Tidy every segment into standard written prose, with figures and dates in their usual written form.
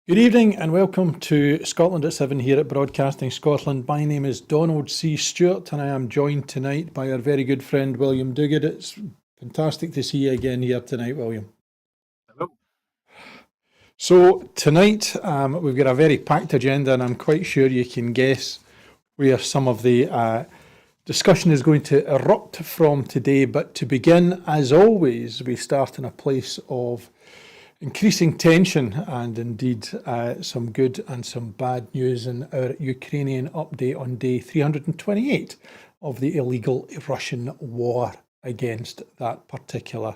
Good evening and welcome to Scotland at 7 here at Broadcasting Scotland. My name is Donald C. Stewart and I am joined tonight by our very good friend William Duguid. It's fantastic to see you again here tonight, William. Hello. So tonight we've got a very packed agenda and I'm quite sure you can guess where some of the discussion is going to erupt from today. But to begin, as always, we start in a place of increasing tension and indeed some good and some bad news in our Ukrainian update on day 328 of the illegal Russian war against that particular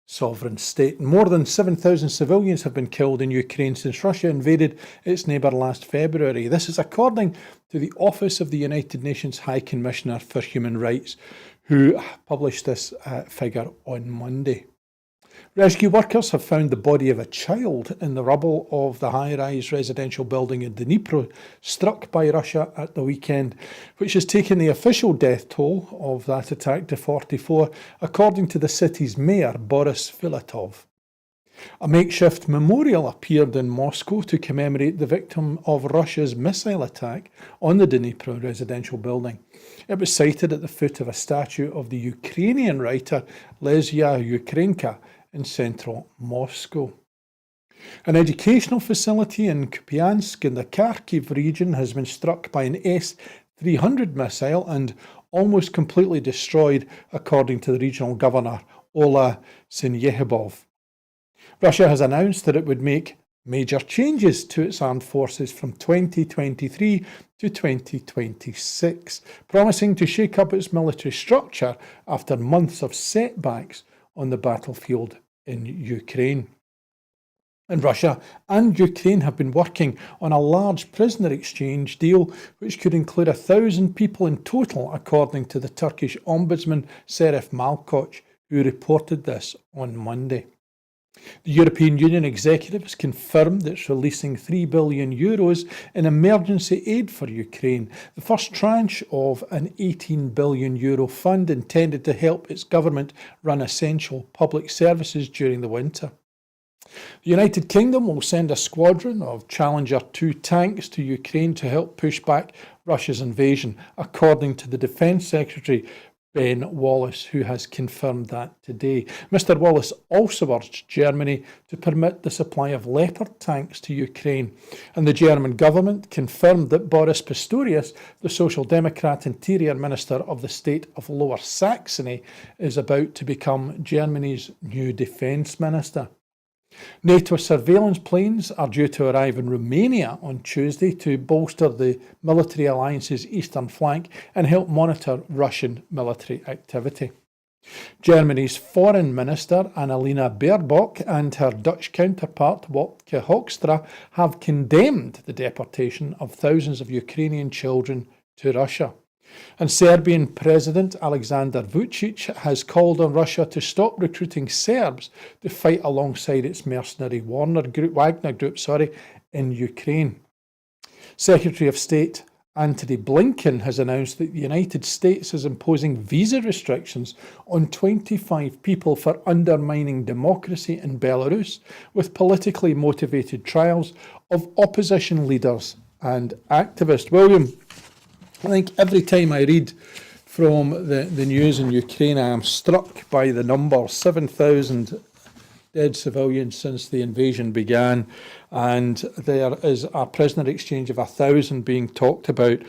sovereign state. More than 7,000 civilians have been killed in Ukraine since Russia invaded its neighbour last February. This is according to the Office of the United Nations High Commissioner for Human Rights, who published this figure on Monday. Rescue workers have found the body of a child in the rubble of the high-rise residential building in Dnipro, struck by Russia at the weekend, which has taken the official death toll of that attack to 44, according to the city's mayor, Boris Filatov. A makeshift memorial appeared in Moscow to commemorate the victim of Russia's missile attack on the Dnipro residential building. It was sited at the foot of a statue of the Ukrainian writer Lesya Ukrainka in central Moscow. An educational facility in Kupiansk in the Kharkiv region has been struck by an S-300 missile and almost completely destroyed, according to the regional governor, Ola Syniehibov. Russia has announced that it would make major changes to its armed forces from 2023 to 2026, promising to shake up its military structure after months of setbacks on the battlefield in Ukraine. And Russia and Ukraine have been working on a large prisoner exchange deal which could include 1,000 people in total, according to the Turkish Ombudsman Serif Malkoç, who reported this on Monday. The European Union executive has confirmed that it's releasing €3 billion in emergency aid for Ukraine, the first tranche of an €18 billion fund intended to help its government run essential public services during the winter. The United Kingdom will send a squadron of Challenger 2 tanks to Ukraine to help push back Russia's invasion, according to the Defence Secretary Ben Wallace, who has confirmed that today. Mr Wallace also urged Germany to permit the supply of Leopard tanks to Ukraine, and the German government confirmed that Boris Pistorius, the Social Democrat Interior Minister of the state of Lower Saxony, is about to become Germany's new defence minister. NATO surveillance planes are due to arrive in Romania on Tuesday to bolster the military alliance's eastern flank and help monitor Russian military activity. Germany's Foreign Minister Annalena Baerbock and her Dutch counterpart Wopke Hoekstra have condemned the deportation of thousands of Ukrainian children to Russia. And Serbian President Aleksandar Vučić has called on Russia to stop recruiting Serbs to fight alongside its mercenary Wagner Group in Ukraine. Secretary of State Antony Blinken has announced that the United States is imposing visa restrictions on 25 people for undermining democracy in Belarus, with politically motivated trials of opposition leaders and activists. William, I think every time I read from the news in Ukraine, I am struck by the number 7,000 dead civilians since the invasion began, and there is a prisoner exchange of 1,000 being talked about.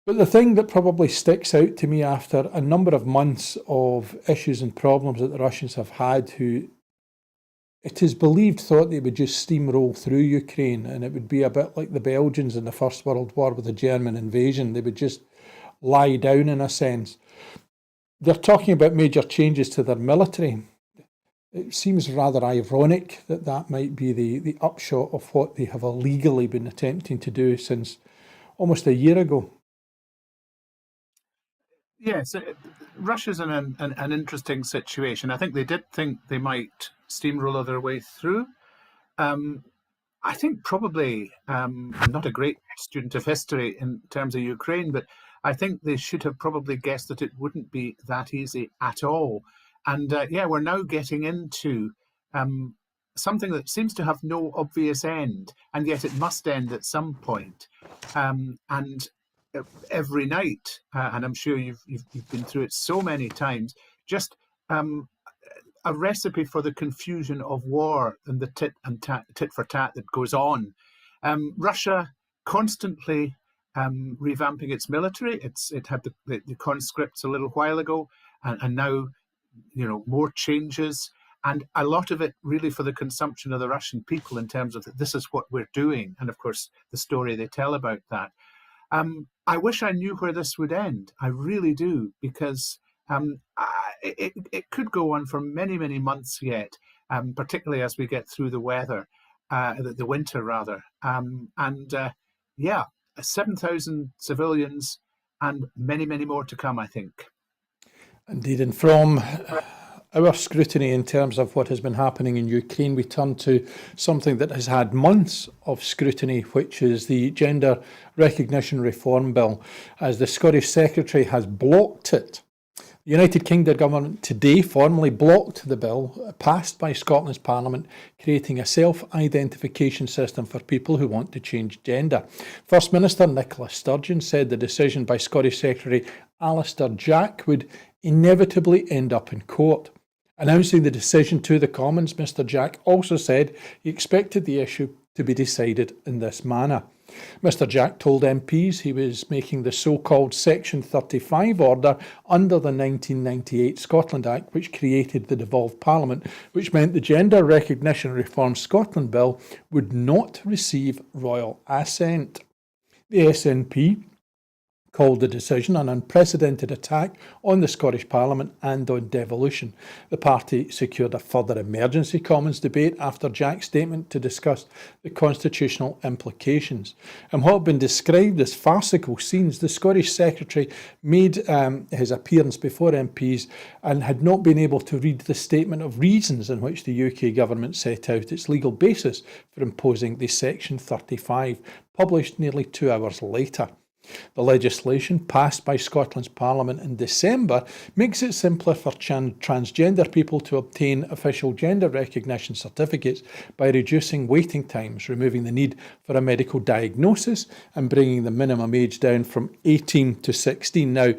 But the thing that probably sticks out to me after a number of months of issues and problems that the Russians have had, who it is believed thought they would just steamroll through Ukraine, and it would be a bit like the Belgians in the First World War with the German invasion. They would just lie down in a sense. They're talking about major changes to their military. It seems rather ironic that that might be the upshot of what they have illegally been attempting to do since almost a year ago. Yes, Russia's in an interesting situation. I think they did think they might steamroller their way through. I think probably, I'm not a great student of history in terms of Ukraine, but I think they should have probably guessed that it wouldn't be that easy at all. And yeah, we're now getting into something that seems to have no obvious end, and yet it must end at some point. And every night, and I'm sure you've been through it so many times, just a recipe for the confusion of war and the tit for tat that goes on. Russia constantly revamping its military. It had the conscripts a little while ago, and now more changes, and a lot of it really for the consumption of the Russian people in terms of this is what we're doing, and of course the story they tell about that. I wish I knew where this would end. I really do, because it could go on for many, many months yet, particularly as we get through the winter rather. Yeah, 7,000 civilians and many, many more to come, I think. Indeed, and from our scrutiny in terms of what has been happening in Ukraine, we turn to something that has had months of scrutiny, which is the Gender Recognition Reform Bill, as the Scottish Secretary has blocked it. The United Kingdom government today formally blocked the bill passed by Scotland's Parliament, creating a self-identification system for people who want to change gender. First Minister Nicola Sturgeon said the decision by Scottish Secretary Alistair Jack would inevitably end up in court. Announcing the decision to the Commons, Mr Jack also said he expected the issue to be decided in this manner. Mr Jack told MPs he was making the so-called Section 35 order under the 1998 Scotland Act, which created the devolved Parliament, which meant the Gender Recognition Reform Scotland Bill would not receive royal assent. The SNP called the decision an unprecedented attack on the Scottish Parliament and on devolution. The party secured a further emergency Commons debate after Jack's statement to discuss the constitutional implications. And what have been described as farcical scenes, the Scottish Secretary made his appearance before MPs and had not been able to read the statement of reasons in which the UK government set out its legal basis for imposing the Section 35, published nearly 2 hours later. The legislation passed by Scotland's Parliament in December makes it simpler for transgender people to obtain official gender recognition certificates by reducing waiting times, removing the need for a medical diagnosis and bringing the minimum age down from 18 to 16. Now,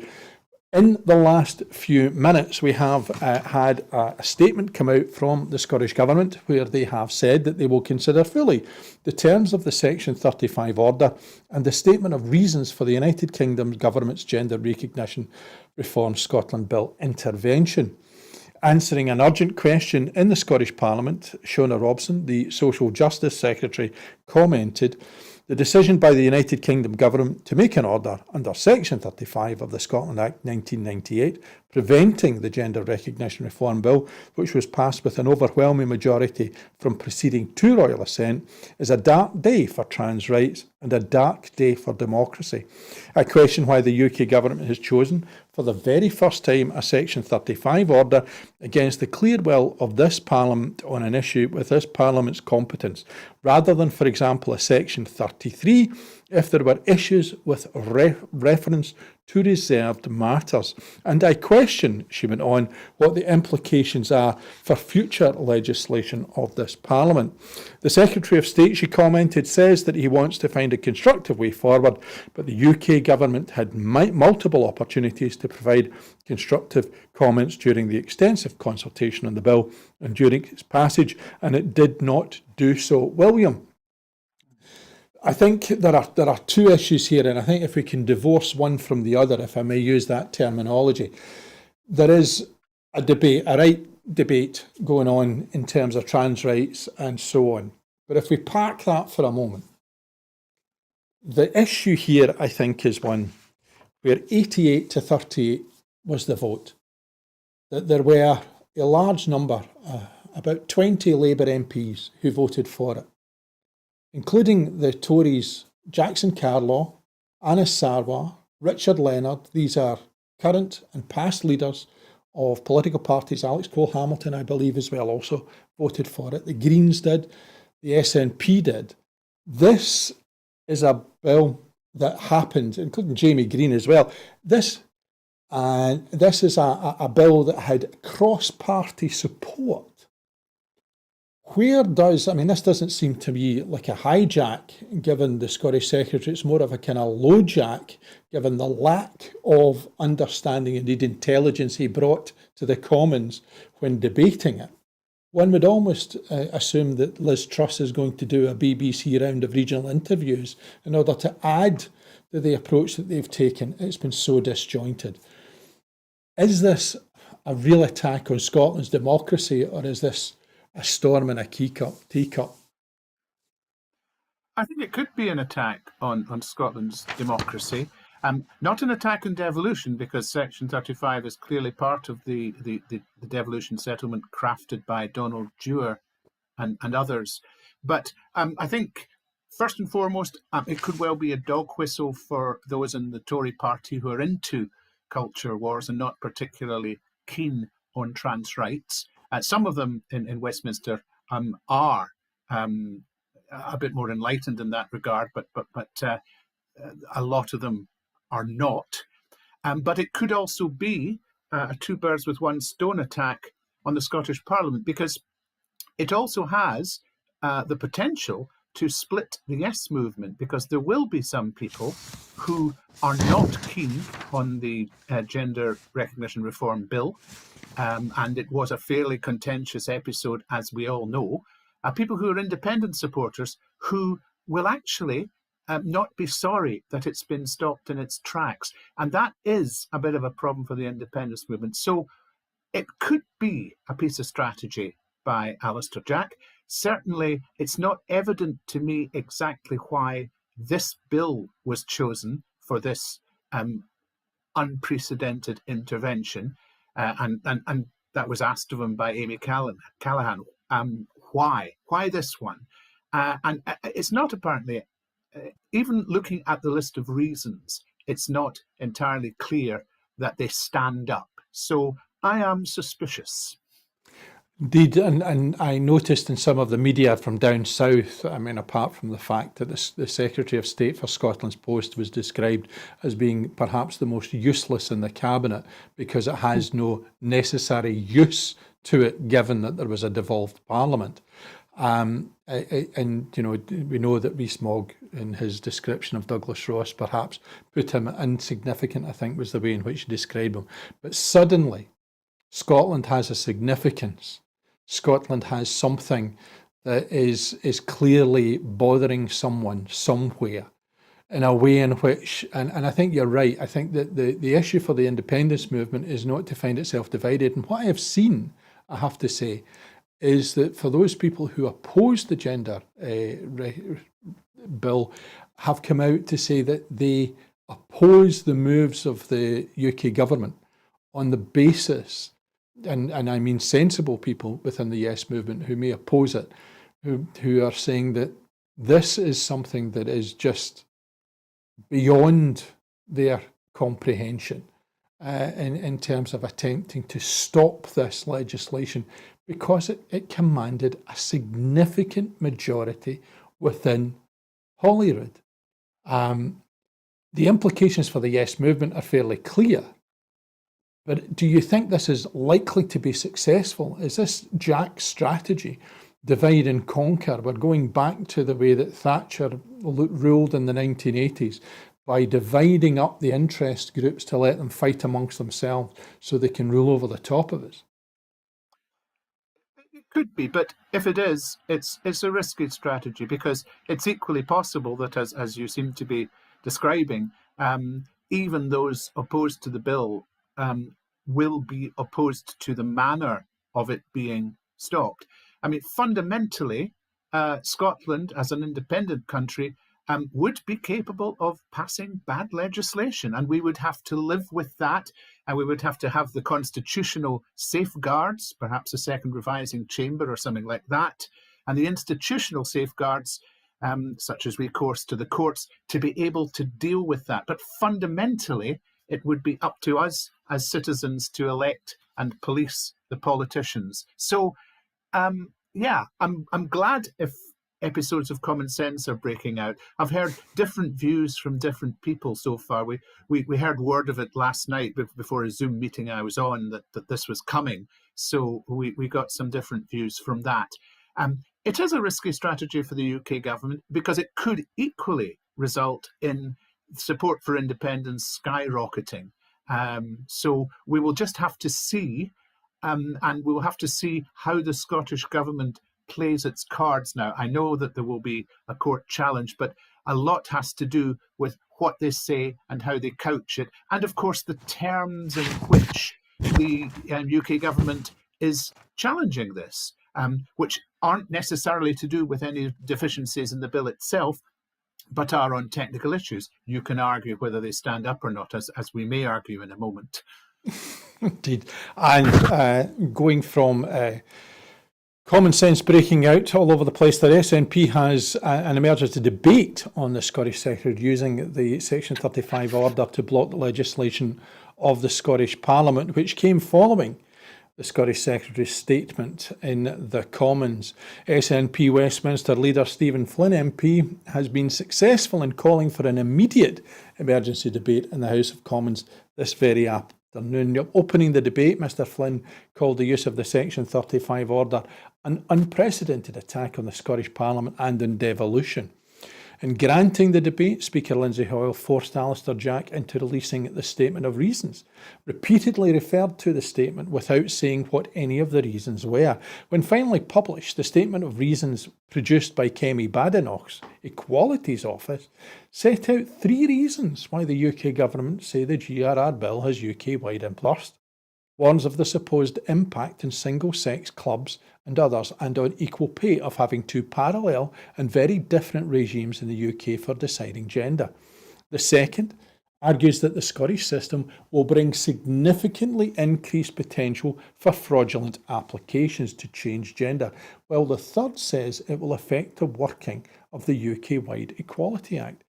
in the last few minutes, we have had a statement come out from the Scottish Government where they have said that they will consider fully the terms of the Section 35 order and the statement of reasons for the United Kingdom Government's Gender Recognition Reform Scotland Bill intervention. Answering an urgent question in the Scottish Parliament, Shona Robson, the Social Justice Secretary, commented, "The decision by the United Kingdom Government to make an order under Section 35 of the Scotland Act 1998, preventing the Gender Recognition Reform Bill, which was passed with an overwhelming majority from proceeding to royal assent, is a dark day for trans rights and a dark day for democracy. I question why the UK Government has chosen, for the very first time, a Section 35 order against the clear will of this Parliament on an issue with this Parliament's competence, rather than, for example, a Section 33 if there were issues with reference to reserved matters. And I question," she went on, "what the implications are for future legislation of this Parliament." The Secretary of State, she commented, says that he wants to find a constructive way forward, but the UK Government had multiple opportunities to provide constructive comments during the extensive consultation on the bill and during its passage, and it did not do so. William, I think there are two issues here, and I think if we can divorce one from the other, if I may use that terminology, there is a right debate going on in terms of trans rights and so on. But if we park that for a moment, the issue here, I think, is one where 88 to 38 was the vote. That there were a large number, about 20 Labour MPs who voted for it, including the Tories Jackson Carlaw, Anas Sarwar, Richard Leonard. These are current and past leaders of political parties. Alex Cole-Hamilton, I believe, as well, also voted for it. The Greens did, the SNP did. This is a bill that happened, including Jamie Green as well. This is a bill that had cross-party support. Where does, I mean, this doesn't seem to be like a hijack, given the Scottish Secretary. It's more of a kind of low jack, given the lack of understanding, indeed intelligence, he brought to the Commons when debating it. One would almost assume that Liz Truss is going to do a BBC round of regional interviews in order to add to the approach that they've taken. It's been so disjointed. Is this a real attack on Scotland's democracy, or is this a storm in a teacup? I think it could be an attack on Scotland's democracy. Not an attack on devolution, because Section 35 is clearly part of the devolution settlement crafted by Donald Dewar and others. But I think, first and foremost, it could well be a dog whistle for those in the Tory party who are into culture wars and not particularly keen on trans rights. Some of them in Westminster are a bit more enlightened in that regard, but a lot of them are not. But it could also be a two birds with one stone attack on the Scottish Parliament, because it also has the potential to split the yes movement, because there will be some people who are not keen on the gender recognition reform bill, and it was a fairly contentious episode, as we all know. People who are independent supporters who will actually not be sorry that it's been stopped in its tracks. And that is a bit of a problem for the independence movement. So it could be a piece of strategy by Alistair Jack. Certainly, it's not evident to me exactly why this bill was chosen for this unprecedented intervention. And that was asked of him by Amy Callaghan. Why this one? And it's not apparently, even looking at the list of reasons, it's not entirely clear that they stand up. So I am suspicious. Indeed, and I noticed in some of the media from down south, I mean, apart from the fact that the Secretary of State for Scotland's post was described as being perhaps the most useless in the cabinet because it has no necessary use to it, given that there was a devolved parliament. And, you know, we know that Rees-Mogg, in his description of Douglas Ross, perhaps put him insignificant, I think was the way in which he described him. But suddenly, Scotland has a significance. Scotland has something that is clearly bothering someone somewhere in a way in which, and I think you're right, I think that the issue for the independence movement is not to find itself divided. And what I have seen, I have to say, is that for those people who oppose the gender bill have come out to say that they oppose the moves of the UK government on the basis, and I mean sensible people within the Yes movement who may oppose it, who are saying that this is something that is just beyond their comprehension in terms of attempting to stop this legislation, because it commanded a significant majority within Holyrood. The implications for the Yes movement are fairly clear. But do you think this is likely to be successful? Is this Jack's strategy, divide and conquer? We're going back to the way that Thatcher ruled in the 1980s, by dividing up the interest groups to let them fight amongst themselves so they can rule over the top of us. It could be, but if it is, it's a risky strategy, because it's equally possible that, as you seem to be describing, even those opposed to the bill will be opposed to the manner of it being stopped. I mean, fundamentally, Scotland, as an independent country, would be capable of passing bad legislation, and we would have to live with that, and we would have to have the constitutional safeguards, perhaps a second revising chamber or something like that, and the institutional safeguards, such as recourse to the courts, to be able to deal with that. But fundamentally, it would be up to us as citizens to elect and police the politicians. So, I'm glad if episodes of Common Sense are breaking out. I've heard different views from different people so far. We heard word of it last night before a Zoom meeting I was on, that this was coming. So we got some different views from that. It is a risky strategy for the UK government because it could equally result in support for independence skyrocketing. So we will just have to see, and we will have to see how the Scottish government plays its cards now. I know that there will be a court challenge, but a lot has to do with what they say and how they couch it, and of course the terms in which the UK government is challenging this, which aren't necessarily to do with any deficiencies in the bill itself, but are on technical issues. You can argue whether they stand up or not, as we may argue in a moment. Indeed. And going from common sense breaking out all over the place, the SNP has an emergency debate on the Scottish Secretary using the Section 35 order to block the legislation of the Scottish Parliament, which came following the Scottish Secretary's statement in the Commons. SNP Westminster leader Stephen Flynn MP has been successful in calling for an immediate emergency debate in the House of Commons this very afternoon. Opening the debate, Mr Flynn called the use of the Section 35 order an unprecedented attack on the Scottish Parliament and on devolution. In granting the debate, Speaker Lindsay Hoyle forced Alistair Jack into releasing the Statement of Reasons, repeatedly referred to the statement without saying what any of the reasons were. When finally published, the Statement of Reasons produced by Kemi Badenoch's Equalities Office set out 3 reasons why the UK government say the GRR bill has UK-wide interest, warns of the supposed impact in single-sex clubs and others, and on equal pay of having 2 parallel and very different regimes in the UK for deciding gender. The second argues that the Scottish system will bring significantly increased potential for fraudulent applications to change gender, while the third says it will affect the working of the UK-wide Equality Act.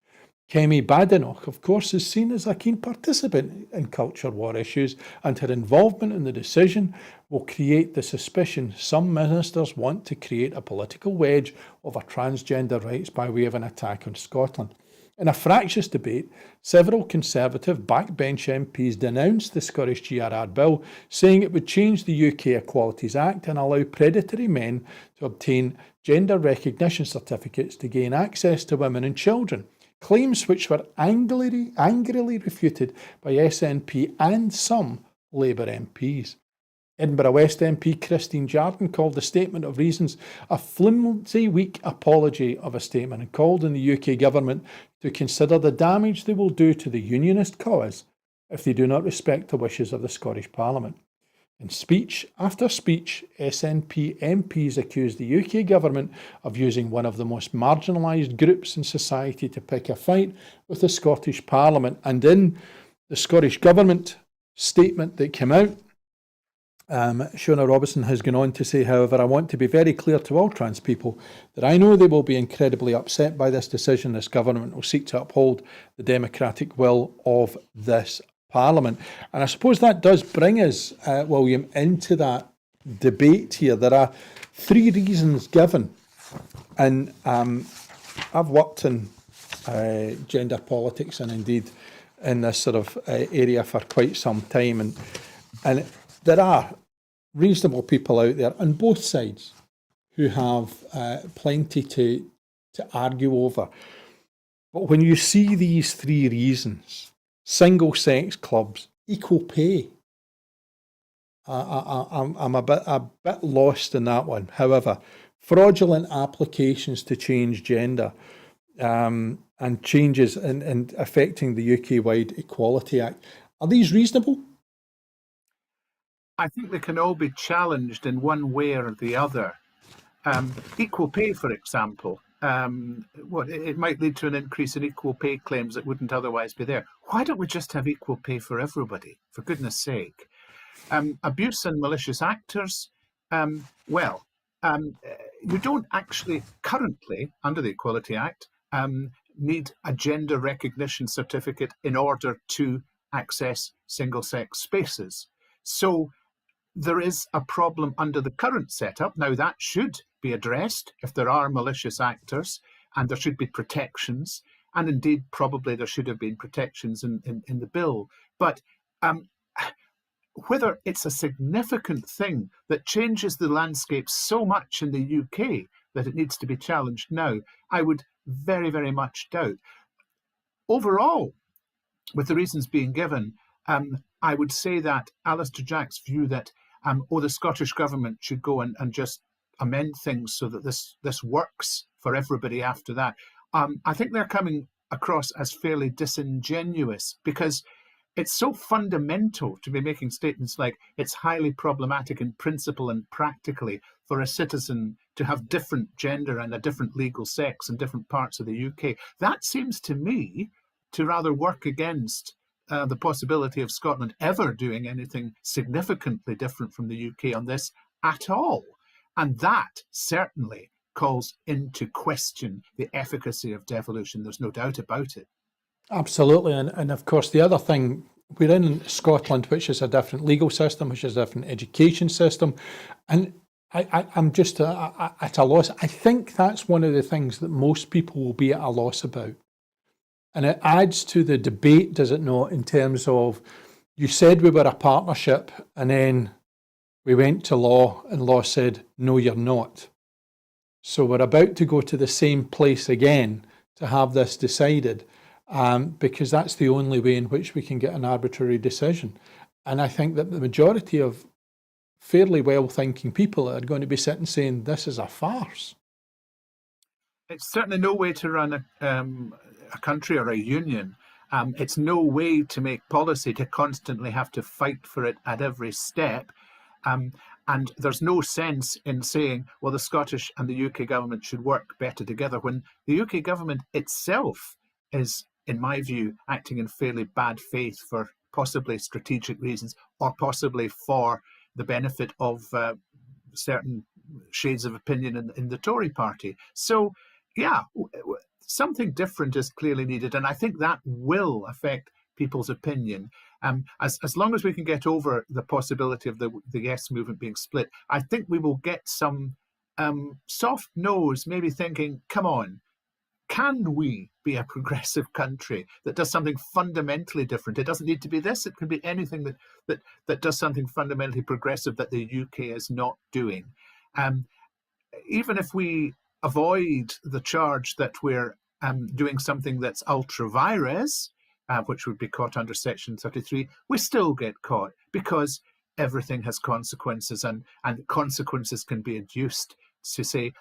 Kemi Badenoch, of course, is seen as a keen participant in culture war issues, and her involvement in the decision will create the suspicion some ministers want to create a political wedge over transgender rights by way of an attack on Scotland. In a fractious debate, several Conservative backbench MPs denounced the Scottish GRR bill, saying it would change the UK Equalities Act and allow predatory men to obtain gender recognition certificates to gain access to women and children. Claims which were angrily refuted by SNP and some Labour MPs. Edinburgh West MP Christine Jardine called the Statement of Reasons a flimsy, weak apology of a statement and called on the UK government to consider the damage they will do to the unionist cause if they do not respect the wishes of the Scottish Parliament. In speech after speech, SNP MPs accused the UK government of using one of the most marginalised groups in society to pick a fight with the Scottish Parliament. And in the Scottish Government statement that came out, Shona Robertson has gone on to say, however, I want to be very clear to all trans people that I know they will be incredibly upset by this decision. This government will seek to uphold the democratic will of this Parliament. And I suppose that does bring us, William, into that debate here. There are 3 reasons given, and I've worked in gender politics and indeed in this sort of area for quite some time, and there are reasonable people out there on both sides who have plenty to argue over. But when you see these 3 reasons, single-sex clubs, equal pay, I'm a bit lost in that one. However, fraudulent applications to change gender and changes in affecting the UK-wide Equality Act, are these reasonable? I think they can all be challenged in one way or the other. Equal pay, for example, it might lead to an increase in equal pay claims that wouldn't otherwise be there. Why don't we just have equal pay for everybody, for goodness sake? Abuse and malicious actors, you don't actually currently, under the Equality Act, need a gender recognition certificate in order to access single-sex spaces. So there is a problem under the current setup. Now, that should be addressed if there are malicious actors, and there should be protections, and indeed probably there should have been protections in the bill. But whether it's a significant thing that changes the landscape so much in the UK that it needs to be challenged now, I would very, very much doubt. Overall, with the reasons being given, I would say that Alistair Jack's view that the Scottish government should go and just amend things so that this works for everybody after that. I think they're coming across as fairly disingenuous, because it's so fundamental to be making statements like it's highly problematic in principle and practically for a citizen to have different gender and a different legal sex in different parts of the UK. That seems to me to rather work against the possibility of Scotland ever doing anything significantly different from the UK on this at all. And that certainly calls into question the efficacy of devolution. There's no doubt about it. Absolutely. And of course, the other thing, we're in Scotland, which is a different legal system, which is a different education system. And I'm just at a loss. I think that's one of the things that most people will be at a loss about. And it adds to the debate, does it not, in terms of, you said we were a partnership and then we went to law and law said, no, you're not. So we're about to go to the same place again to have this decided, because that's the only way in which we can get an arbitrary decision. And I think that the majority of fairly well-thinking people are going to be sitting saying, this is a farce. It's certainly no way to run a country or a union. It's no way to make policy, to constantly have to fight for it at every step. And there's no sense in saying, well, the Scottish and the UK government should work better together, when the UK government itself is, in my view, acting in fairly bad faith for possibly strategic reasons, or possibly for the benefit of certain shades of opinion in the Tory party. So, yeah, something different is clearly needed. And I think that will affect people's opinion. As long as we can get over the possibility of the Yes movement being split, I think we will get some soft nose, maybe thinking, come on, can we be a progressive country that does something fundamentally different? It doesn't need to be this. It can be anything that does something fundamentally progressive that the UK is not doing. Even if we avoid the charge that we're doing something that's ultra vires, which would be caught under Section 33, we still get caught, because everything has consequences, and consequences can be induced to say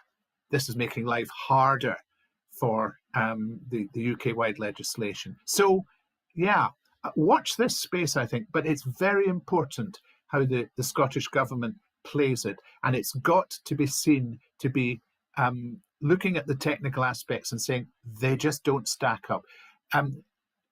this is making life harder for the UK-wide legislation. So, yeah, watch this space, I think, but it's very important how the Scottish government plays it, and it's got to be seen to be looking at the technical aspects and saying they just don't stack up.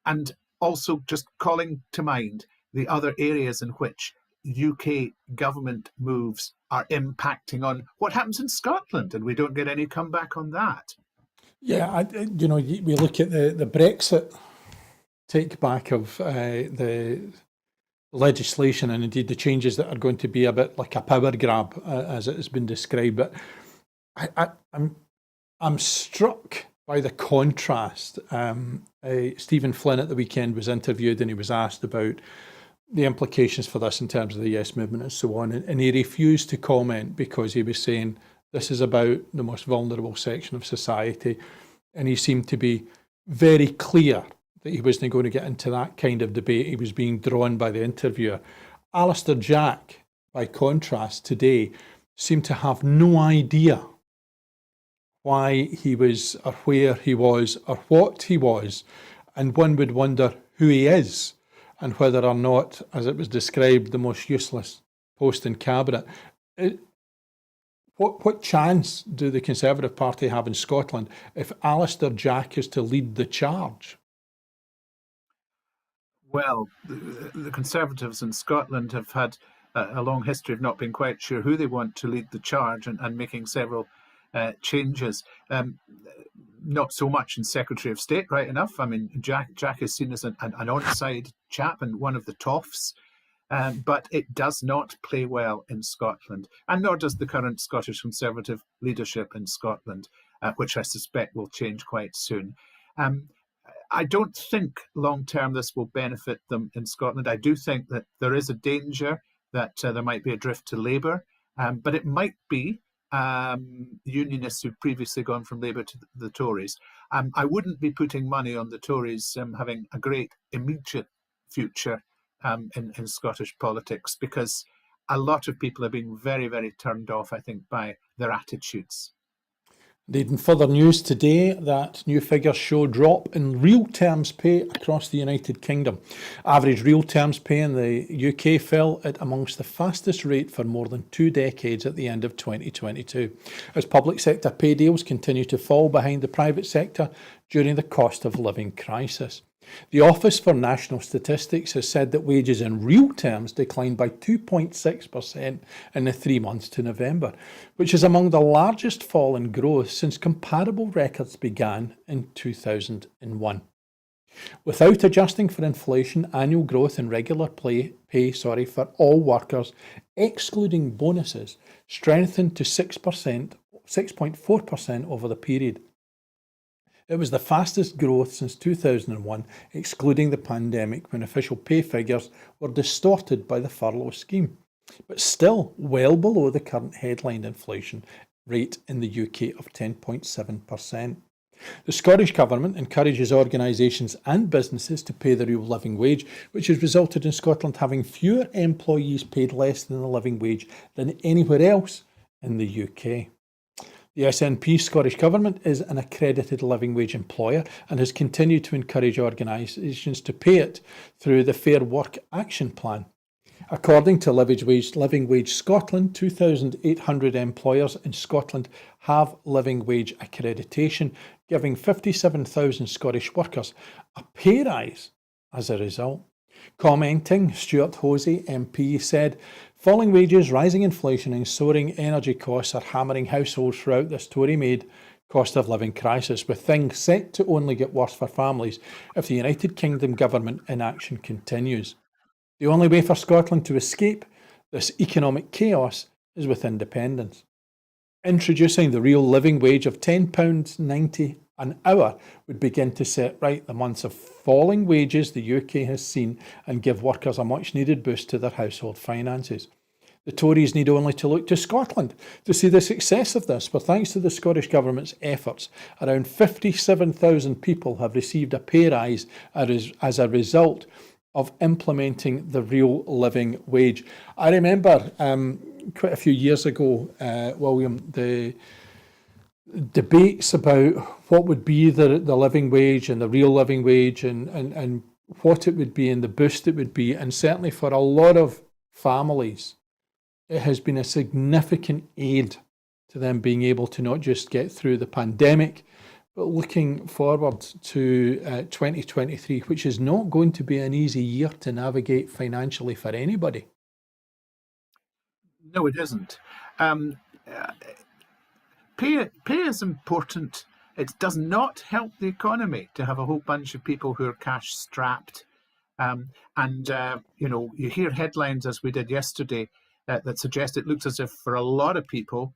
And also just calling to mind the other areas in which UK government moves are impacting on what happens in Scotland, and we don't get any comeback on that. Yeah, we look at the Brexit take back of the legislation, and indeed the changes that are going to be a bit like a power grab, as it has been described. But I'm struck by the contrast. Stephen Flynn at the weekend was interviewed, and he was asked about the implications for this in terms of the Yes movement and so on, and he refused to comment, because he was saying this is about the most vulnerable section of society, and he seemed to be very clear that he wasn't going to get into that kind of debate. He was being drawn by the interviewer. Alistair Jack, by contrast, today seemed to have no idea why he was, or where he was, or what he was, and one would wonder who he is, and whether or not, as it was described, the most useless post in cabinet. What chance do the Conservative Party have in Scotland if Alistair Jack is to lead the charge? Well, the Conservatives in Scotland have had a long history of not being quite sure who they want to lead the charge, and making several changes. Not so much in Secretary of State, right enough. I mean, Jack is seen as an onside chap and one of the toffs, but it does not play well in Scotland, and nor does the current Scottish Conservative leadership in Scotland, which I suspect will change quite soon. I don't think long term this will benefit them in Scotland. I do think that there is a danger that there might be a drift to Labour, but it might be unionists who've previously gone from Labour to the Tories. I wouldn't be putting money on the Tories having a great immediate future in Scottish politics, because a lot of people are being very, very turned off, I think, by their attitudes. Indeed, in further news today, that new figures show drop in real terms pay across the United Kingdom. Average real terms pay in the UK fell at amongst the fastest rate for more than 2 decades at the end of 2022, as public sector pay deals continue to fall behind the private sector during the cost of living crisis. The Office for National Statistics has said that wages in real terms declined by 2.6% in the 3 months to November, which is among the largest fall in growth since comparable records began in 2001. Without adjusting for inflation, annual growth in regular pay for all workers, excluding bonuses, strengthened to 6.4% over the period. It was the fastest growth since 2001, excluding the pandemic, when official pay figures were distorted by the furlough scheme, but still well below the current headline inflation rate in the UK of 10.7%. The Scottish Government encourages organisations and businesses to pay the real living wage, which has resulted in Scotland having fewer employees paid less than the living wage than anywhere else in the UK. The SNP Scottish Government is an accredited living wage employer and has continued to encourage organisations to pay it through the Fair Work Action Plan. According to Living Wage Scotland, 2,800 employers in Scotland have living wage accreditation, giving 57,000 Scottish workers a pay rise as a result. Commenting, Stewart MP said, "Falling wages, rising inflation and soaring energy costs are hammering households throughout this Tory-made cost of living crisis, with things set to only get worse for families if the United Kingdom government inaction continues. The only way for Scotland to escape this economic chaos is with independence." Introducing the real living wage of £10.90 an hour would begin to set right the months of falling wages the UK has seen and give workers a much needed boost to their household finances. The Tories need only to look to Scotland to see the success of this, for thanks to the Scottish Government's efforts, around 57,000 people have received a pay rise as a result of implementing the real living wage. I remember quite a few years ago, William, the debates about what would be the living wage and the real living wage and what it would be and the boost it would be. And certainly for a lot of families, it has been a significant aid to them being able to not just get through the pandemic, but looking forward to 2023, which is not going to be an easy year to navigate financially for anybody. No, it isn't. Pay is important. It does not help the economy to have a whole bunch of people who are cash strapped. You hear headlines, as we did yesterday, that suggest it looks as if for a lot of people,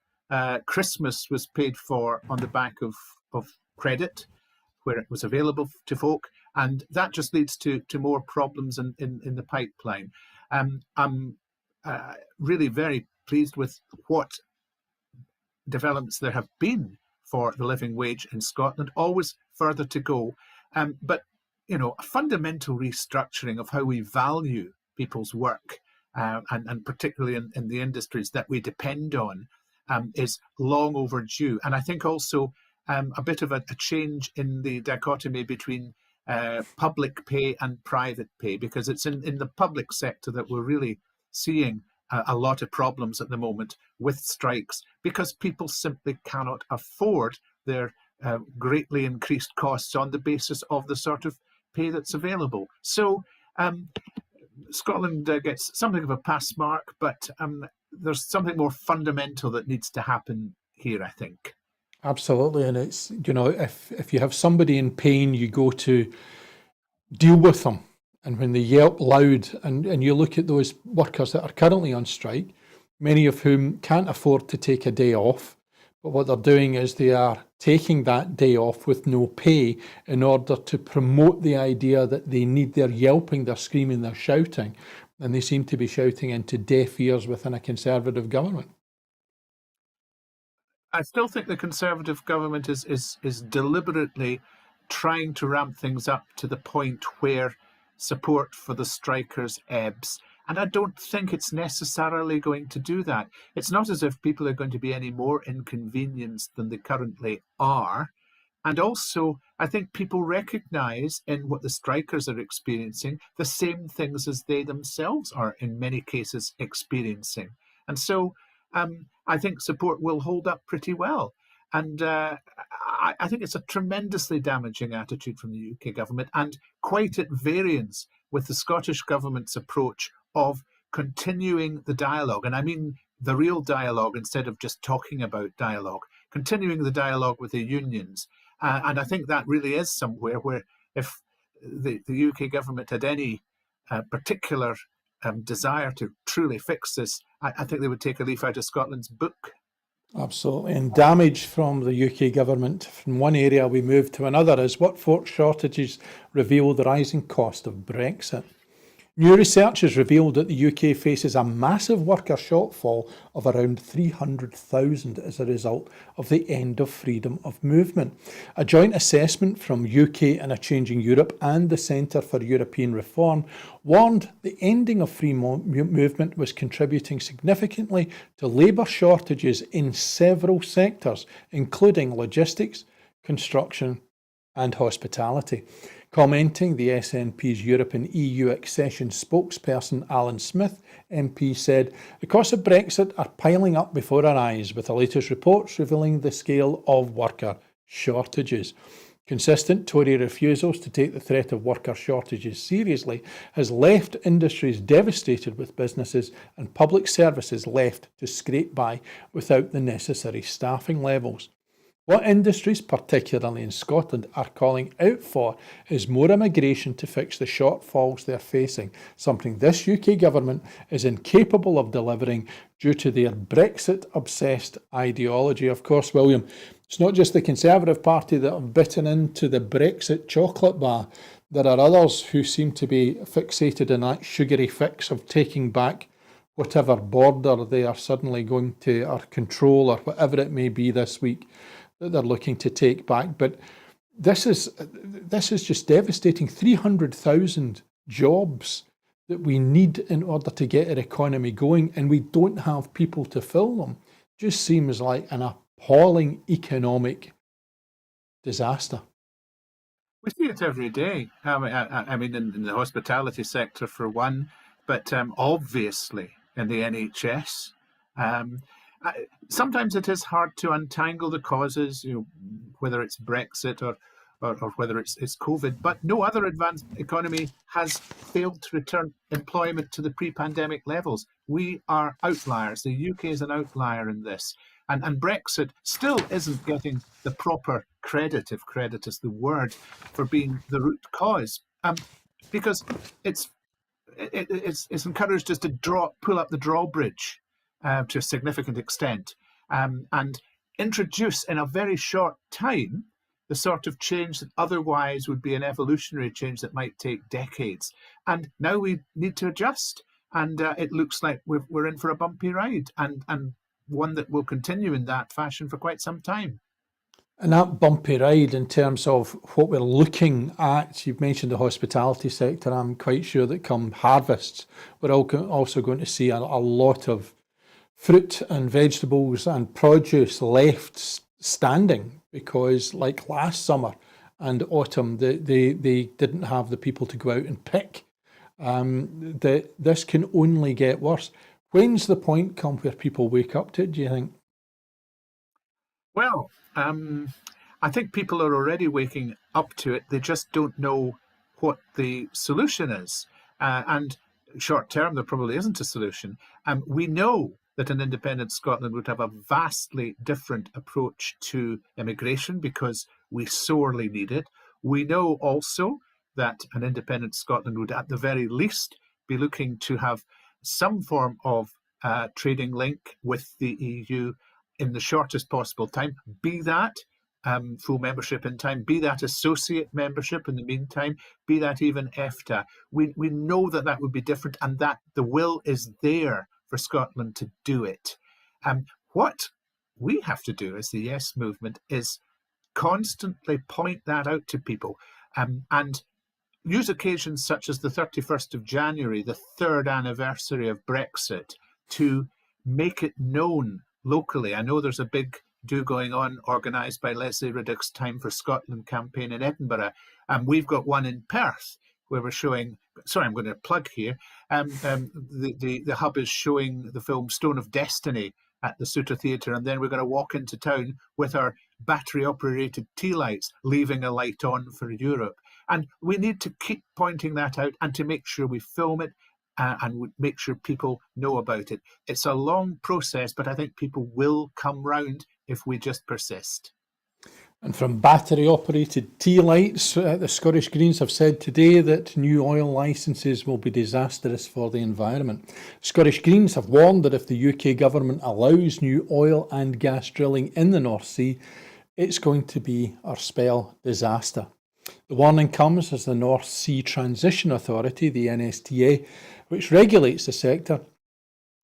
Christmas was paid for on the back of credit, where it was available to folk, and that just leads to more problems in the pipeline. I'm really very pleased with what developments there have been for the living wage in Scotland, always further to go. But a fundamental restructuring of how we value people's work, and particularly in the industries that we depend on, is long overdue. And I think also a bit of a change in the dichotomy between public pay and private pay, because it's in the public sector that we're really seeing a lot of problems at the moment with strikes, because people simply cannot afford their greatly increased costs on the basis of the sort of pay that's available. So Scotland gets something of a pass mark, but there's something more fundamental that needs to happen here, I think. Absolutely. And it's, if you have somebody in pain, you go to deal with them. And when they yelp loud, and you look at those workers that are currently on strike, many of whom can't afford to take a day off, But what they're doing is they are taking that day off with no pay in order to promote the idea that they're yelping, they're screaming, they're shouting, and they seem to be shouting into deaf ears within a Conservative government. I still think the Conservative government is deliberately trying to ramp things up to the point where support for the strikers ebbs. And I don't think it's necessarily going to do that. It's not as if people are going to be any more inconvenienced than they currently are. And also, I think people recognise in what the strikers are experiencing the same things as they themselves are in many cases experiencing. And so I think support will hold up pretty well. And I think it's a tremendously damaging attitude from the UK government and quite at variance with the Scottish government's approach of continuing the dialogue. And I mean the real dialogue instead of just talking about dialogue, continuing the dialogue with the unions. And I think that really is somewhere where if the UK government had any particular desire to truly fix this, I think they would take a leaf out of Scotland's book. Absolutely. And damage from the UK government from one area we move to another is workforce shortages reveal the rising cost of Brexit. New research has revealed that the UK faces a massive worker shortfall of around 300,000 as a result of the end of freedom of movement. A joint assessment from UK and a Changing Europe and the Centre for European Reform warned the ending of free movement was contributing significantly to labour shortages in several sectors, including logistics, construction and hospitality. Commenting, the SNP's Europe and EU accession spokesperson Alan Smith MP said, the costs of Brexit are piling up before our eyes, with the latest reports revealing the scale of worker shortages. Consistent Tory refusals to take the threat of worker shortages seriously has left industries devastated, with businesses and public services left to scrape by without the necessary staffing levels. What industries, particularly in Scotland, are calling out for is more immigration to fix the shortfalls they're facing, something this UK government is incapable of delivering due to their Brexit-obsessed ideology. Of course, William, it's not just the Conservative Party that have bitten into the Brexit chocolate bar. There are others who seem to be fixated in that sugary fix of taking back whatever border they are suddenly going to, or control, or whatever it may be this week, that they're looking to take back. But this is just devastating. 300,000 jobs that we need in order to get our economy going, and we don't have people to fill them. Just seems like an appalling economic disaster. We see it every day. I mean, in the hospitality sector for one, but obviously in the NHS. Sometimes it is hard to untangle the causes, whether it's Brexit or whether it's COVID, but no other advanced economy has failed to return employment to the pre-pandemic levels. We are outliers. The UK is an outlier in this. And Brexit still isn't getting the proper credit, if credit is the word, for being the root cause, because it's encouraged us to pull up the drawbridge to a significant extent, and introduce in a very short time the sort of change that otherwise would be an evolutionary change that might take decades. And now we need to adjust, and it looks like we're in for a bumpy ride, and one that will continue in that fashion for quite some time. And that bumpy ride in terms of what we're looking at, you've mentioned the hospitality sector. I'm quite sure that come harvests, we're also going to see a lot of fruit and vegetables and produce left standing because, like last summer and autumn, they didn't have the people to go out and pick. This can only get worse. When's the point come where people wake up to it, do you think? Well, I think people are already waking up to it. They just don't know what the solution is. And short term, there probably isn't a solution. We know that an independent Scotland would have a vastly different approach to immigration because we sorely need it. We know also that an independent Scotland would at the very least be looking to have some form of trading link with the EU, in the shortest possible time, be that full membership in time, be that associate membership in the meantime, be that even EFTA. We know that that would be different, and that the will is there for Scotland to do it. What we have to do as the Yes movement is constantly point that out to people, and use occasions such as the 31st of January, the third anniversary of Brexit, to make it known locally. I know there's a big do going on organised by Leslie Riddick's Time for Scotland campaign in Edinburgh, and we've got one in Perth where we're showing, sorry, I'm going to plug here, the hub is showing the film Stone of Destiny at the Suter Theatre, and then we're going to walk into town with our battery-operated tea lights, leaving a light on for Europe. And we need to keep pointing that out and to make sure we film it and make sure people know about it. It's a long process, but I think people will come round if we just persist. And from battery-operated tea lights, the Scottish Greens have said today that new oil licences will be disastrous for the environment. Scottish Greens have warned that if the UK government allows new oil and gas drilling in the North Sea, it's going to be or spell disaster. The warning comes as the North Sea Transition Authority, the NSTA, which regulates the sector,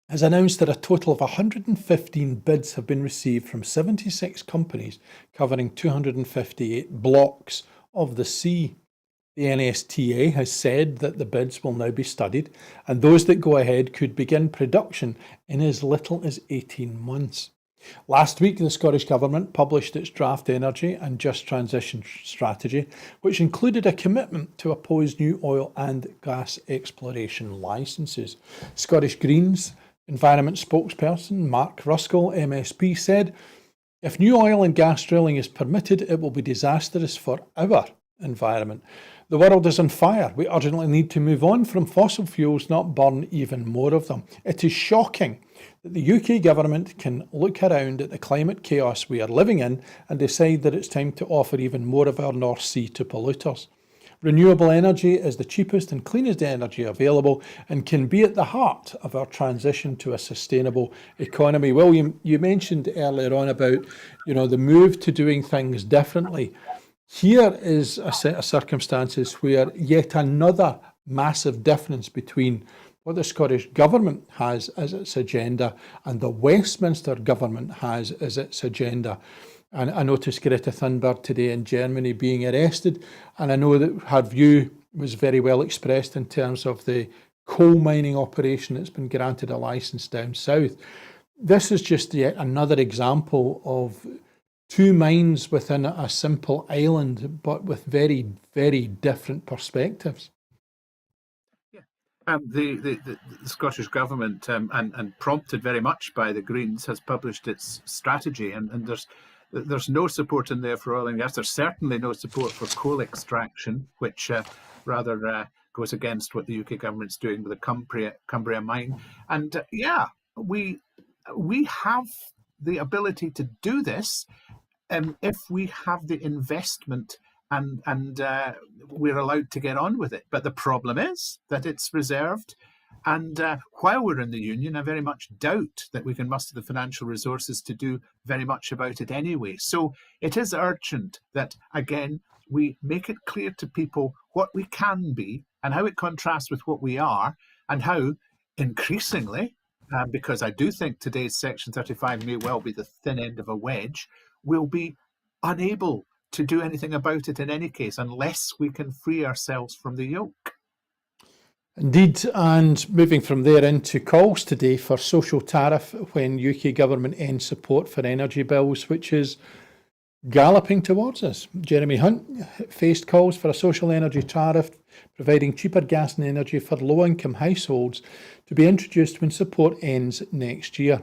has announced that a total of 115 bids have been received from 76 companies covering 258 blocks of the sea. The NSTA has said that the bids will now be studied, and those that go ahead could begin production in as little as 18 months. Last week, the Scottish Government published its draft energy and just transition strategy, which included a commitment to oppose new oil and gas exploration licences. Scottish Greens Environment spokesperson Mark Ruskell, MSP, said, "If new oil and gas drilling is permitted, it will be disastrous for our environment. The world is on fire. We urgently need to move on from fossil fuels, not burn even more of them. It is shocking that the UK government can look around at the climate chaos we are living in and decide that it's time to offer even more of our North Sea to polluters. Renewable energy is the cheapest and cleanest energy available and can be at the heart of our transition to a sustainable economy." William, you mentioned earlier on about, the move to doing things differently. Here is a set of circumstances where yet another massive difference between what the Scottish Government has as its agenda and the Westminster Government has as its agenda. And I noticed Greta Thunberg today in Germany being arrested, and I know that her view was very well expressed in terms of the coal mining operation that's been granted a licence down south. This is just yet another example of two minds within a simple island, but with very, very different perspectives. The Scottish Government, and prompted very much by the Greens, has published its strategy, and there's no support in there for oil and gas. There's certainly no support for coal extraction, which rather goes against what the UK government's doing with the Cumbria mine. And we have the ability to do this if we have the investment and we're allowed to get on with it. But the problem is that it's reserved. And while we're in the Union, I very much doubt that we can muster the financial resources to do very much about it anyway. So it is urgent that, again, we make it clear to people what we can be and how it contrasts with what we are, and how increasingly, because I do think today's Section 35 may well be the thin end of a wedge, we'll be unable to do anything about it in any case unless we can free ourselves from the yoke. Indeed, and moving from there into calls today for social tariff when UK government ends support for energy bills, which is galloping towards us. Jeremy Hunt faced calls for a social energy tariff providing cheaper gas and energy for low-income households to be introduced when support ends next year.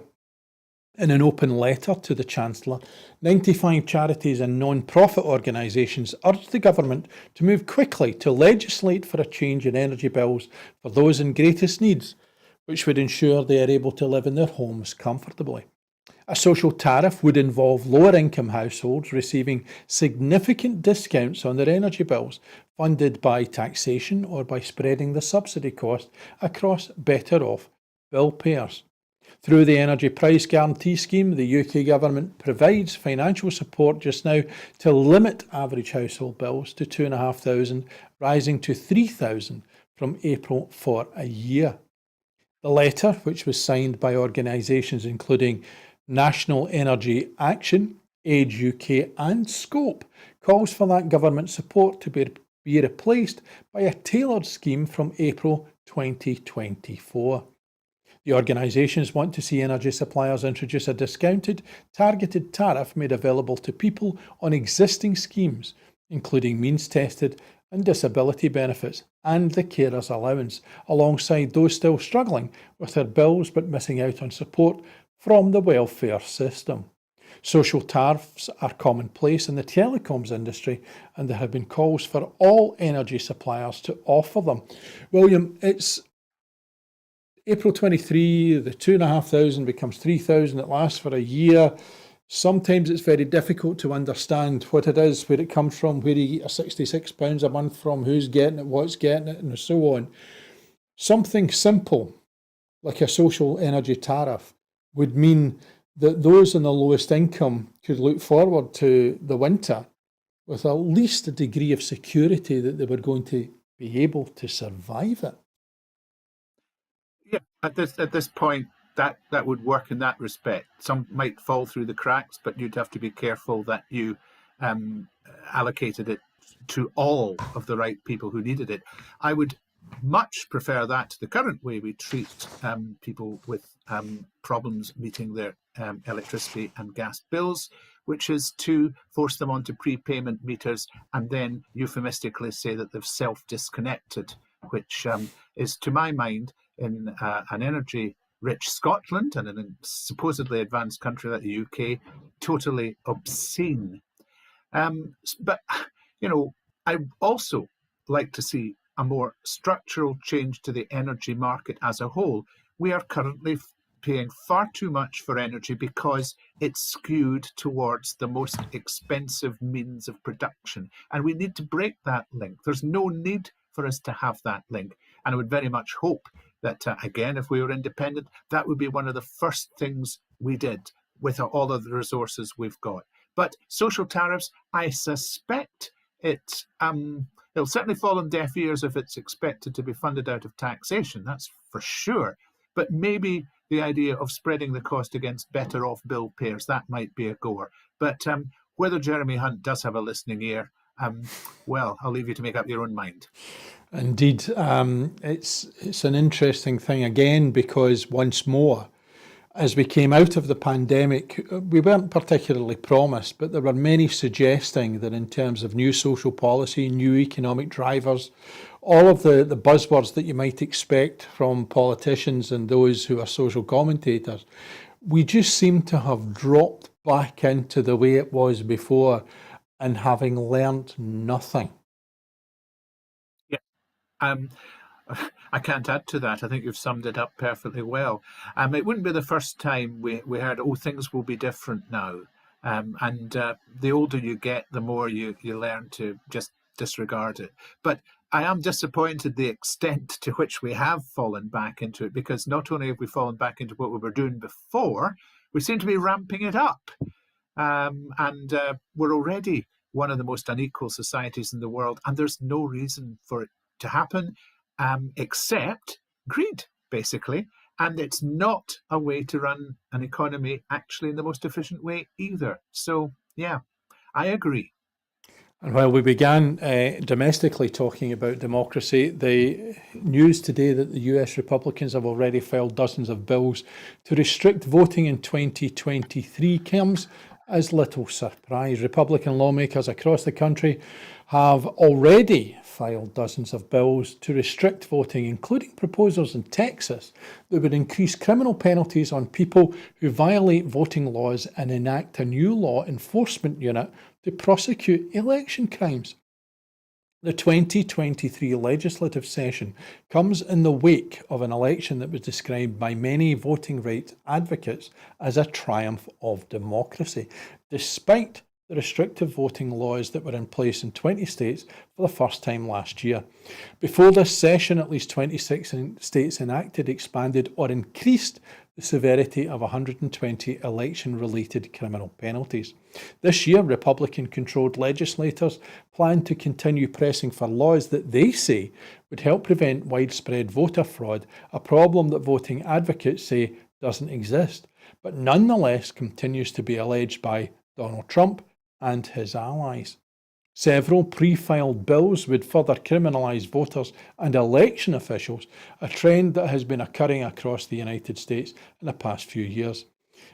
In an open letter to the Chancellor, 95 charities and non-profit organisations urged the government to move quickly to legislate for a change in energy bills for those in greatest needs, which would ensure they are able to live in their homes comfortably. A social tariff would involve lower income households receiving significant discounts on their energy bills, funded by taxation or by spreading the subsidy cost across better off bill payers. Through the Energy Price Guarantee Scheme, the UK Government provides financial support just now to limit average household bills to £2,500, rising to £3,000 from April for a year. The letter, which was signed by organisations including National Energy Action, Age UK and Scope, calls for that government support to be replaced by a tailored scheme from April 2024. The organisations want to see energy suppliers introduce a discounted, targeted tariff made available to people on existing schemes, including means-tested and disability benefits and the carers allowance, alongside those still struggling with their bills but missing out on support from the welfare system. Social tariffs are commonplace in the telecoms industry, and there have been calls for all energy suppliers to offer them. William, it's April 23, the £2,500 becomes £3,000, it lasts for a year. Sometimes it's very difficult to understand what it is, where it comes from, where you get a £66 a month from, who's getting it, what's getting it, and so on. Something simple, like a social energy tariff, would mean that those on the lowest income could look forward to the winter with at least a degree of security that they were going to be able to survive it. Yeah, at this point, that would work in that respect. Some might fall through the cracks, but you'd have to be careful that you allocated it to all of the right people who needed it. I would much prefer that to the current way we treat people with problems meeting their electricity and gas bills, which is to force them onto prepayment meters and then euphemistically say that they've self-disconnected, which is, to my mind, in an energy-rich Scotland and in a supposedly advanced country like the UK, totally obscene. But, I also like to see a more structural change to the energy market as a whole. We are currently paying far too much for energy because it's skewed towards the most expensive means of production. And we need to break that link. There's no need for us to have that link. And I would very much hope that, again, if we were independent, that would be one of the first things we did with all of the resources we've got. But social tariffs, I suspect it'll certainly fall on deaf ears if it's expected to be funded out of taxation, that's for sure. But maybe the idea of spreading the cost against better off bill payers, that might be a goer. But whether Jeremy Hunt does have a listening ear, well, I'll leave you to make up your own mind. Indeed, it's an interesting thing again, because once more, as we came out of the pandemic, we weren't particularly promised, but there were many suggesting that in terms of new social policy, new economic drivers, all of the buzzwords that you might expect from politicians and those who are social commentators, we just seem to have dropped back into the way it was before and having learnt nothing. Yeah. I can't add to that. I think you've summed it up perfectly well. It wouldn't be the first time we heard, oh, things will be different now. And the older you get, the more you learn to just disregard it. But I am disappointed the extent to which we have fallen back into it, because not only have we fallen back into what we were doing before, we seem to be ramping it up. And we're already one of the most unequal societies in the world, and there's no reason for it to happen. Except greed, basically. And it's not a way to run an economy actually in the most efficient way either. So, yeah, I agree. And while we began domestically talking about democracy, the news today that the US Republicans have already filed dozens of bills to restrict voting in 2023 comes as little surprise. Republican lawmakers across the country have already filed dozens of bills to restrict voting, including proposals in Texas that would increase criminal penalties on people who violate voting laws and enact a new law enforcement unit to prosecute election crimes. The 2023 legislative session comes in the wake of an election that was described by many voting rights advocates as a triumph of democracy, despite the restrictive voting laws that were in place in 20 states for the first time last year. Before this session, at least 26 states enacted, expanded or increased the severity of 120 election-related criminal penalties. This year, Republican-controlled legislators plan to continue pressing for laws that they say would help prevent widespread voter fraud, a problem that voting advocates say doesn't exist, but nonetheless continues to be alleged by Donald Trump and his allies. Several pre-filed bills would further criminalise voters and election officials, a trend that has been occurring across the United States in the past few years.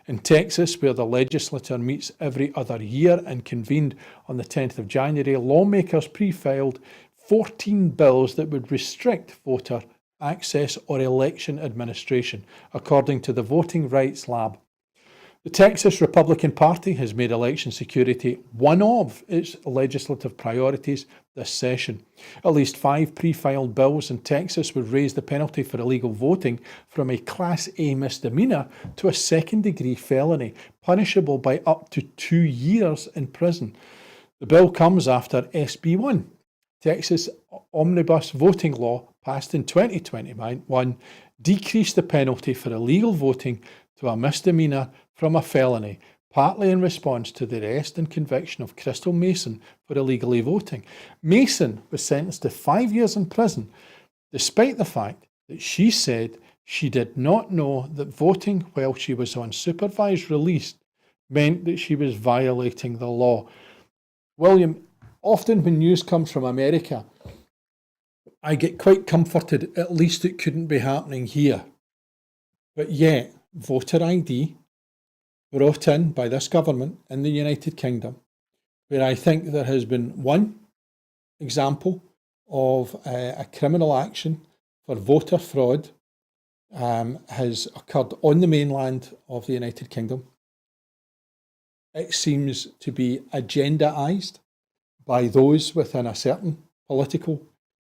In Texas, where the legislature meets every other year and convened on the 10th of January, lawmakers pre-filed 14 bills that would restrict voter access or election administration, according to the Voting Rights Lab. The Texas Republican Party has made election security one of its legislative priorities this session. At least 5 pre-filed bills in Texas would raise the penalty for illegal voting from a Class A misdemeanor to a second-degree felony, punishable by up to 2 years in prison. The bill comes after SB 1, Texas omnibus voting law passed in 2021, decreased the penalty for illegal voting to a misdemeanor from a felony, partly in response to the arrest and conviction of Crystal Mason for illegally voting. Mason was sentenced to 5 years in prison, despite the fact that she said she did not know that voting while she was on supervised release meant that she was violating the law. William, often when news comes from America, I get quite comforted, at least it couldn't be happening here. But yet, voter ID brought in by this government in the United Kingdom, where I think there has been one example of a criminal action for voter fraud has occurred on the mainland of the United Kingdom. It seems to be agendaized by those within a certain political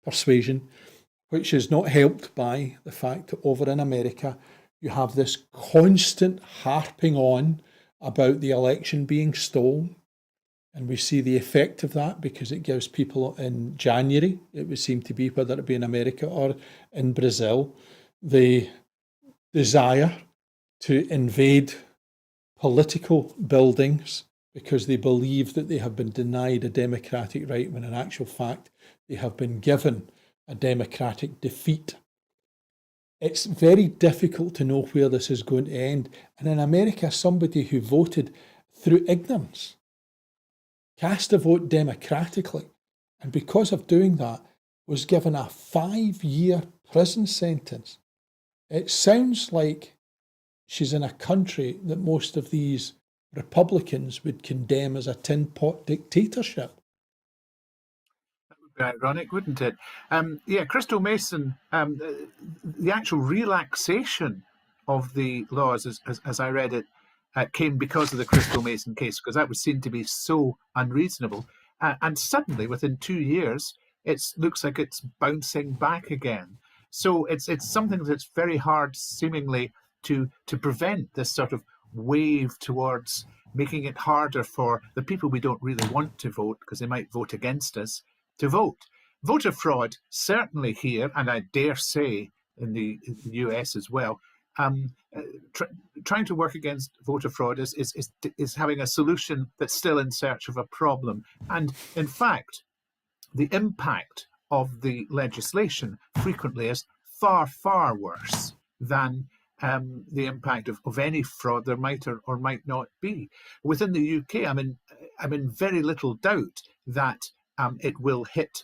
persuasion, which is not helped by the fact that over in America, you have this constant harping on about the election being stolen. And we see the effect of that because it gives people in January, it would seem to be, whether it be in America or in Brazil, the desire to invade political buildings because they believe that they have been denied a democratic right when in actual fact they have been given a democratic defeat. It's very difficult to know where this is going to end. And in America, somebody who voted through ignorance cast a vote democratically, and because of doing that, was given a 5-year prison sentence. It sounds like she's in a country that most of these Republicans would condemn as a tin pot dictatorship. Ironic, wouldn't it? Crystal Mason, the actual relaxation of the laws, as I read it, came because of the Crystal Mason case, because that was seen to be so unreasonable. And suddenly, within 2 years, it looks like it's bouncing back again. So it's something that's very hard, seemingly, to prevent this sort of wave towards making it harder for the people we don't really want to vote, because they might vote against us, to vote. Voter fraud, certainly here, and I dare say in the US as well, trying to work against voter fraud is having a solution that's still in search of a problem. And in fact, the impact of the legislation frequently is far, far worse than the impact of any fraud there might or might not be. Within the UK, I'm in very little doubt that it will hit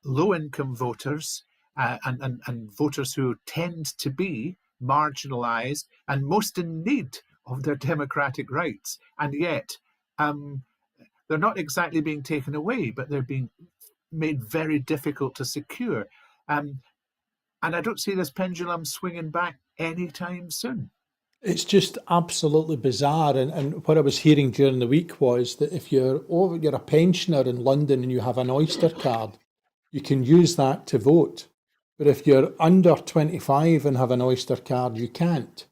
low-income voters and voters who tend to be marginalised and most in need of their democratic rights. And yet, they're not exactly being taken away, but they're being made very difficult to secure. And I don't see this pendulum swinging back anytime soon. It's just absolutely bizarre. And what I was hearing during the week was that if you're a pensioner in London and you have an Oyster card, you can use that to vote. But if you're under 25 and have an Oyster card, you can't.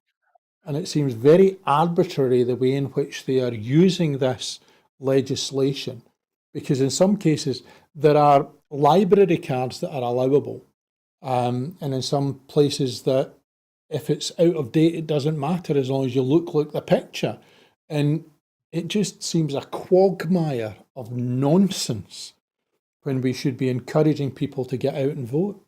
And it seems very arbitrary the way in which they are using this legislation, because in some cases there are library cards that are allowable, and in some places that if it's out of date, it doesn't matter as long as you look like the picture. And it just seems a quagmire of nonsense when we should be encouraging people to get out and vote.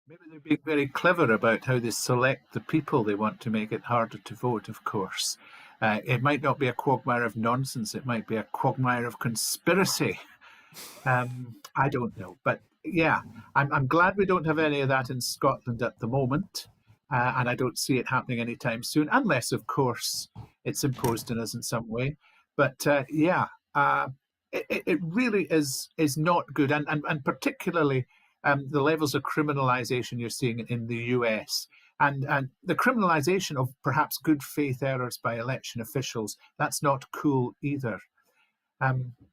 Maybe they're being very clever about how they select the people they want to make it harder to vote, of course. It might not be a quagmire of nonsense, it might be a quagmire of conspiracy. I don't know. But yeah, I'm glad we don't have any of that in Scotland at the moment. And I don't see it happening anytime soon, unless, of course, it's imposed on us in some way. But yeah, it really is not good. And particularly the levels of criminalization you're seeing in the US. And the criminalization of perhaps good faith errors by election officials, that's not cool either.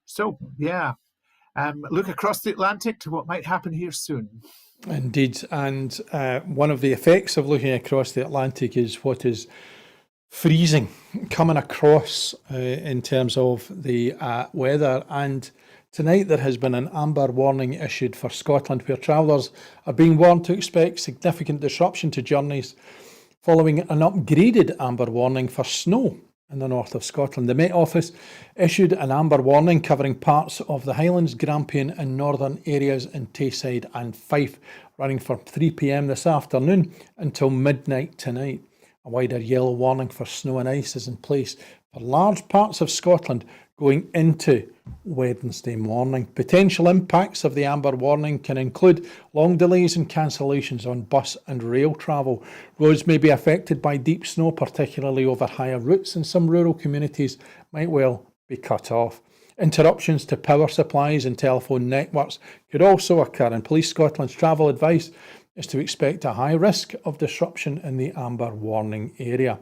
So, yeah, look across the Atlantic to what might happen here soon. Indeed. And one of the effects of looking across the Atlantic is what is freezing coming across in terms of the weather. And tonight there has been an amber warning issued for Scotland, where travellers are being warned to expect significant disruption to journeys following an upgraded amber warning for snow in the north of Scotland. The Met Office issued an amber warning covering parts of the Highlands, Grampian and northern areas in Tayside and Fife, running from 3 p.m. this afternoon until midnight tonight. A wider yellow warning for snow and ice is in place for large parts of Scotland going into Wednesday morning. Potential impacts of the amber warning can include long delays and cancellations on bus and rail travel. Roads may be affected by deep snow, particularly over higher routes, and some rural communities might well be cut off. Interruptions to power supplies and telephone networks could also occur, and Police Scotland's travel advice is to expect a high risk of disruption in the amber warning area.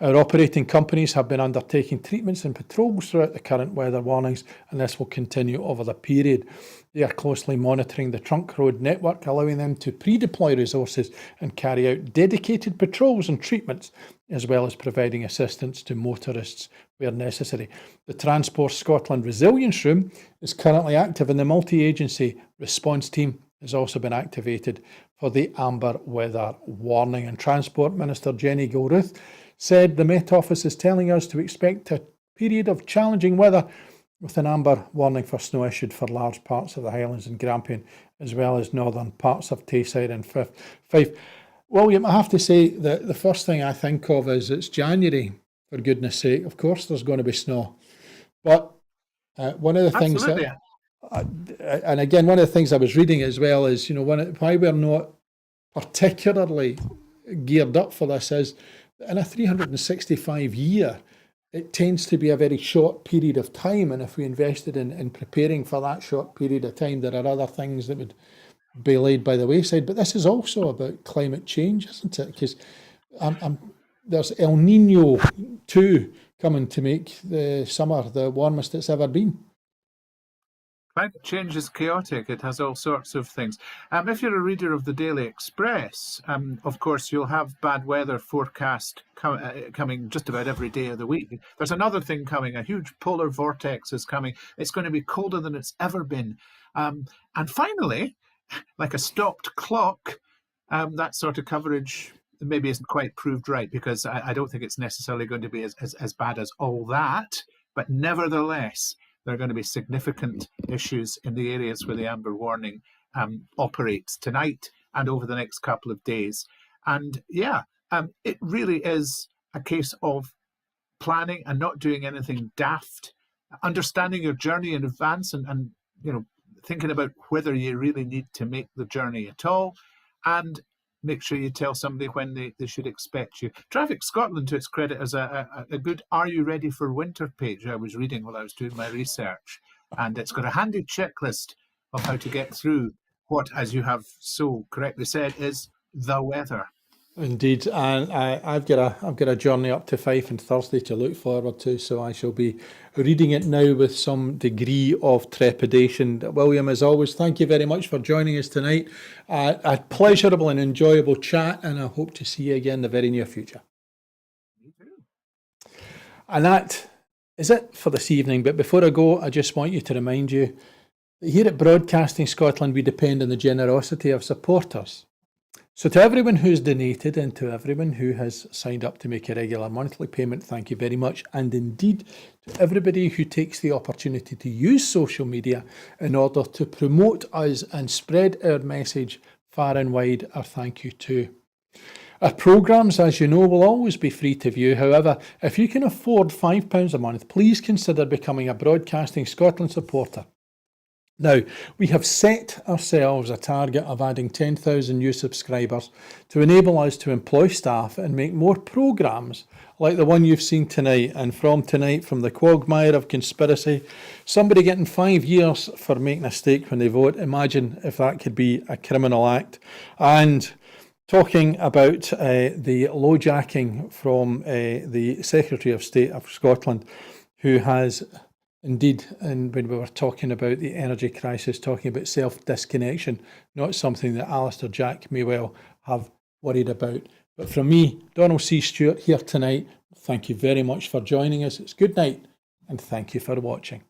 Our operating companies have been undertaking treatments and patrols throughout the current weather warnings, and this will continue over the period. They are closely monitoring the trunk road network, allowing them to pre-deploy resources and carry out dedicated patrols and treatments, as well as providing assistance to motorists where necessary. The Transport Scotland Resilience Room is currently active, and the multi-agency response team has also been activated for the amber weather warning. And Transport Minister Jenny Gilruth said the Met Office is telling us to expect a period of challenging weather, with an amber warning for snow issued for large parts of the Highlands and Grampian, as well as northern parts of Tayside and Fife. William, I have to say that the first thing I think of is it's January, for goodness sake. Of course there's going to be snow. But one of the things that, and again, one of the things I was reading as well is, why we're not particularly geared up for this is in a 365 year, it tends to be a very short period of time. And if we invested in preparing for that short period of time, there are other things that would be laid by the wayside. But this is also about climate change, isn't it? Because there's El Nino 2 coming to make the summer the warmest it's ever been. Climate change is chaotic. It has all sorts of things. If you're a reader of the Daily Express, of course, you'll have bad weather forecast coming just about every day of the week. There's another thing coming. A huge polar vortex is coming. It's going to be colder than it's ever been. And finally, like a stopped clock, that sort of coverage maybe isn't quite proved right, because I don't think it's necessarily going to be as bad as all that. But nevertheless, there are going to be significant issues in the areas where the amber warning operates tonight and over the next couple of days. And yeah, it really is a case of planning and not doing anything daft, understanding your journey in advance and thinking about whether you really need to make the journey at all, and make sure you tell somebody when they should expect you. Traffic Scotland, to its credit, has a good "Are you ready for winter" page I was reading while I was doing my research. And it's got a handy checklist of how to get through what, as you have so correctly said, is the weather. Indeed, and I've got a journey up to Fife on Thursday to look forward to, so I shall be reading it now with some degree of trepidation. William, as always, thank you very much for joining us tonight. A pleasurable and enjoyable chat, and I hope to see you again in the very near future. Me too. And that is it for this evening. But before I go, I just want you to remind you that here at Broadcasting Scotland, we depend on the generosity of supporters. So to everyone who's donated and to everyone who has signed up to make a regular monthly payment, thank you very much. And indeed, to everybody who takes the opportunity to use social media in order to promote us and spread our message far and wide, our thank you too. Our programmes, as you know, will always be free to view. However, if you can afford £5 a month, please consider becoming a Broadcasting Scotland supporter. Now, we have set ourselves a target of adding 10,000 new subscribers to enable us to employ staff and make more programmes like the one you've seen tonight. And from tonight, from the quagmire of conspiracy, somebody getting 5 years for making a mistake when they vote. Imagine if that could be a criminal act. And talking about the lowjacking from the Secretary of State of Scotland, who has indeed, and when we were talking about the energy crisis, talking about self-disconnection, not something that Alistair Jack may well have worried about. But from me, Donald C. Stewart here tonight, thank you very much for joining us. It's good night and thank you for watching.